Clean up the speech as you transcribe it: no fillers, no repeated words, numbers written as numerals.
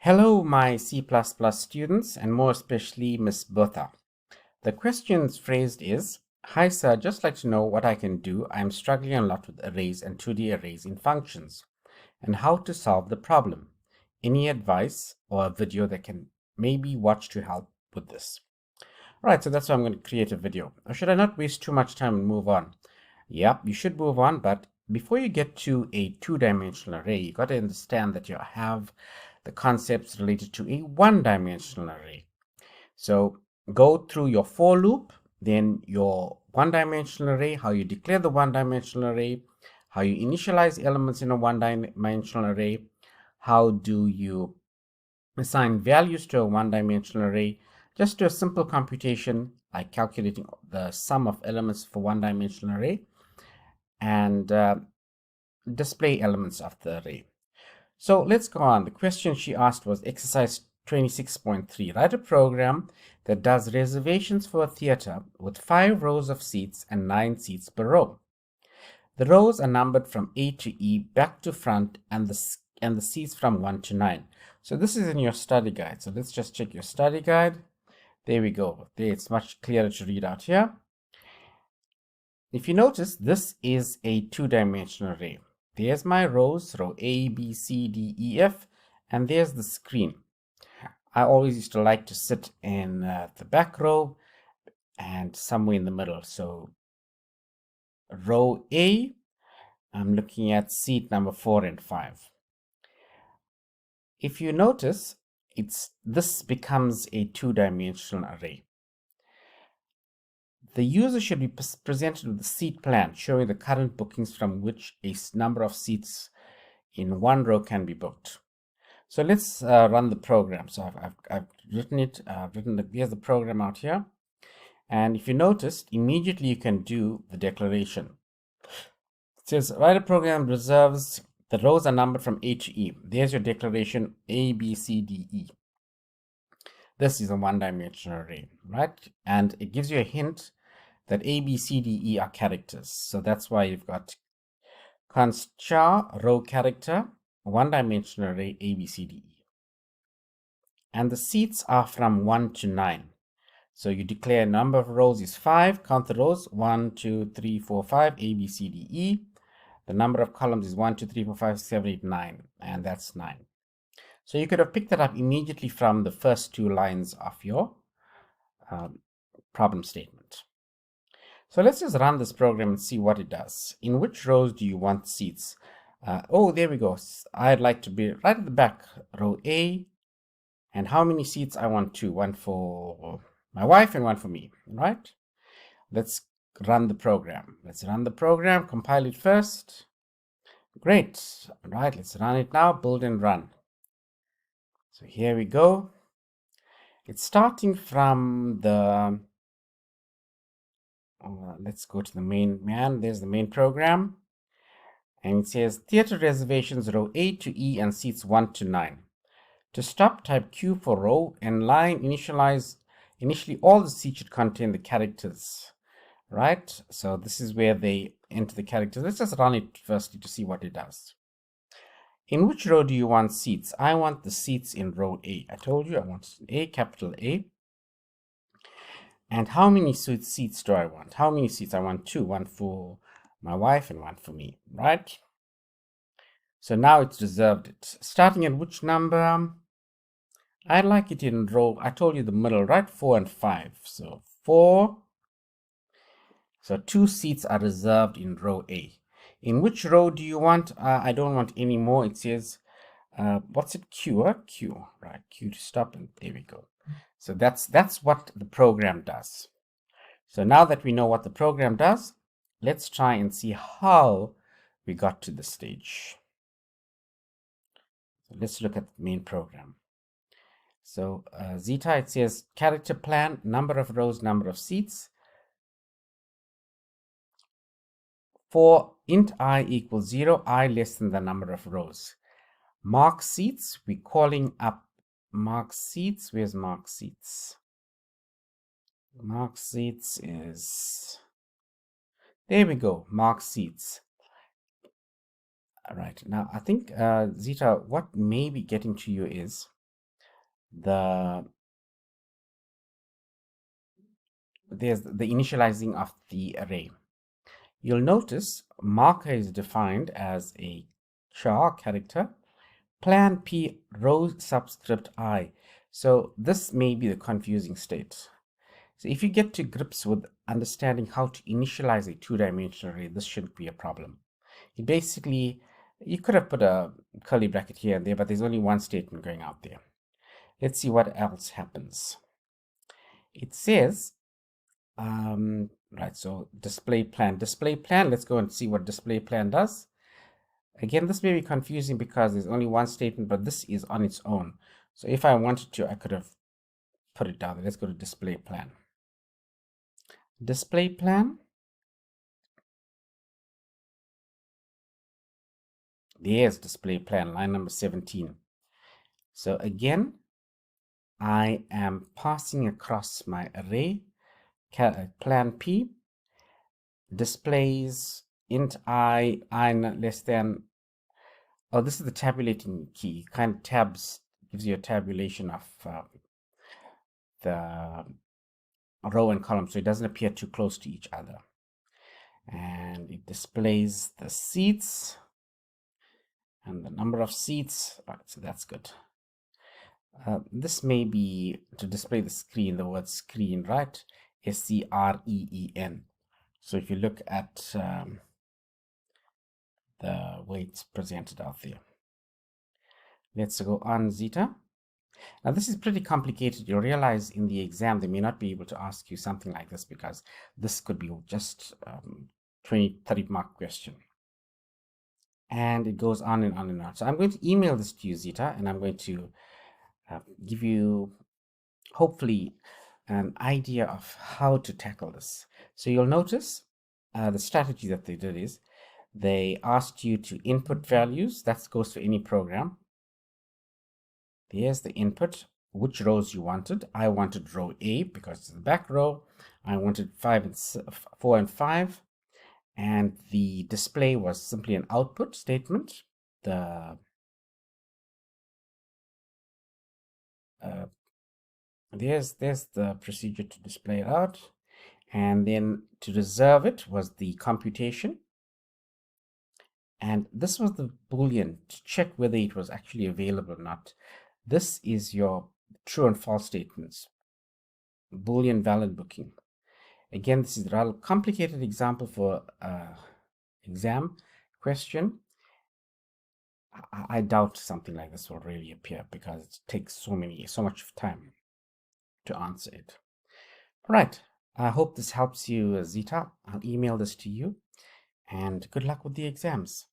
Hello, my C++ students, and more especially Miss Bertha. The question's phrased is, Hi sir, just like to know what I can do. I'm struggling a lot with arrays and 2D arrays in functions, and how to solve the problem. Any advice or a video that can maybe watch to help with this? Alright, so that's why I'm going to create a video. Or should I not waste too much time and move on? Yep, you should move on, but before you get to a two-dimensional array, you got to understand that you have the concepts related to a one-dimensional array. So go through your for loop, then your one-dimensional array, how you declare the one-dimensional array, how you initialize elements in a one-dimensional array, how do you assign values to a one-dimensional array, just do a simple computation like calculating the sum of elements for one-dimensional array, and display elements of the array. So let's go on. The question she asked was exercise 26.3. Write a program that does reservations for a theater with 5 rows of seats and 9 seats per row. The rows are numbered from A to E, back to front, and the seats from 1 to 9. So this is in your study guide. So let's just check your study guide. There we go. There, it's much clearer to read out here. If you notice, this is a two-dimensional array. There's my rows, row A, B, C, D, E, F, and there's the screen. I always used to like to sit in the back row and somewhere in the middle. So row A, I'm looking at seat number 4 and 5. If you notice, this becomes a two-dimensional array. The user should be presented with a seat plan showing the current bookings from which a number of seats in one row can be booked. So let's run the program. So I've written it. Here's the program out here. And if you noticed, immediately you can do the declaration. It says, write a program reserves the rows are numbered from A to E. There's your declaration A, B, C, D, E. This is a one-dimensional array, right? And it gives you a hint that A, B, C, D, E are characters. So that's why you've got const char row character, one-dimensional array A, B, C, D, E. And the seats are from 1 to 9. So you declare number of rows is 5, count the rows, 1, 2, 3, 4, 5, A, B, C, D, E. The number of columns is 1, 2, 3, 4, 5, 6, 7, 8, 9, and that's 9. So you could have picked that up immediately from the first 2 lines of your problem statement. So let's just run this program and see what it does. In which rows do you want seats? Oh, there we go. I'd like to be right at the back, row A. And how many seats I want? 2. 1 for my wife and 1 for me, right? Let's run the program. Let's run the program, compile it first. Great. All right, let's run it now, build and run. So here we go. It's starting from the let's go to the main There's the main program, and it says theater reservations row A to E and seats 1 to 9. To stop, type Q for row, and line initially all the seats should contain the characters, right? So this is where they enter the characters. Let's just run it firstly to see what it does. In which row do you want seats? I want the seats in row A. I told you I want A, capital A. And how many seats do I want? How many seats? I want 2, 1 for my wife and 1 for me, right? So now it's reserved it. Starting at which number? I like it in row, I told you the middle, right? 4 and 5. So 4. So 2 seats are reserved in row A. In which row do you want? I don't want any more. It says, what's it? Q, Q, right? Q to stop, and there we go. So that's what the program does. So now that we know what the program does, let's try and see how we got to this stage. So let's look at the main program. So Zeta, it says character plan, number of rows, number of seats. For int I equals 0, I less than the number of rows. Mark seats, we're calling up mark seats. Where's mark seats? Mark seats is, there we go, mark seats. All right, now I think Zeta, what may be getting to you is there's the initializing of the array. You'll notice marker is defined as a char character, plan p row subscript I. So this may be the confusing state. So if you get to grips with understanding how to initialize a two-dimensional array, this shouldn't be a problem. It basically, you could have put a curly bracket here and there, but there's only one statement going out there. Let's see what else happens. It says, right, so display plan, let's go and see what display plan does. Again, this may be confusing because there's only one statement, but this is on its own. So if I wanted to, I could have put it down there. Let's go to display plan. Display plan. There's display plan, line number 17. So again, I am passing across my array, plan P, displays int I less than, oh, this is the tabulating key, kind of tabs, gives you a tabulation of the row and column, so it doesn't appear too close to each other. And it displays the seats and the number of seats. Right, so that's good. This may be to display the screen, the word screen, right? SCREEN. So if you look at the way it's presented out there. Let's go on Zeta. Now this is pretty complicated. You'll realize in the exam they may not be able to ask you something like this because this could be just 20-30 mark question. And it goes on and on and on. So I'm going to email this to you, Zeta, and I'm going to give you hopefully an idea of how to tackle this. So you'll notice the strategy that they did is they asked you to input values. That goes for any program. There's the input, which rows you wanted. I wanted row A because it's the back row. I wanted 4 and 5. And the display was simply an output statement. There's the procedure to display it out. And then to reserve it was the computation. And this was the Boolean to check whether it was actually available or not. This is your true and false statements. Boolean valid booking. Again, this is a rather complicated example for exam question. I doubt something like this will really appear because it takes so much time to answer it. All right. I hope this helps you, Zeta. I'll email this to you, and good luck with the exams.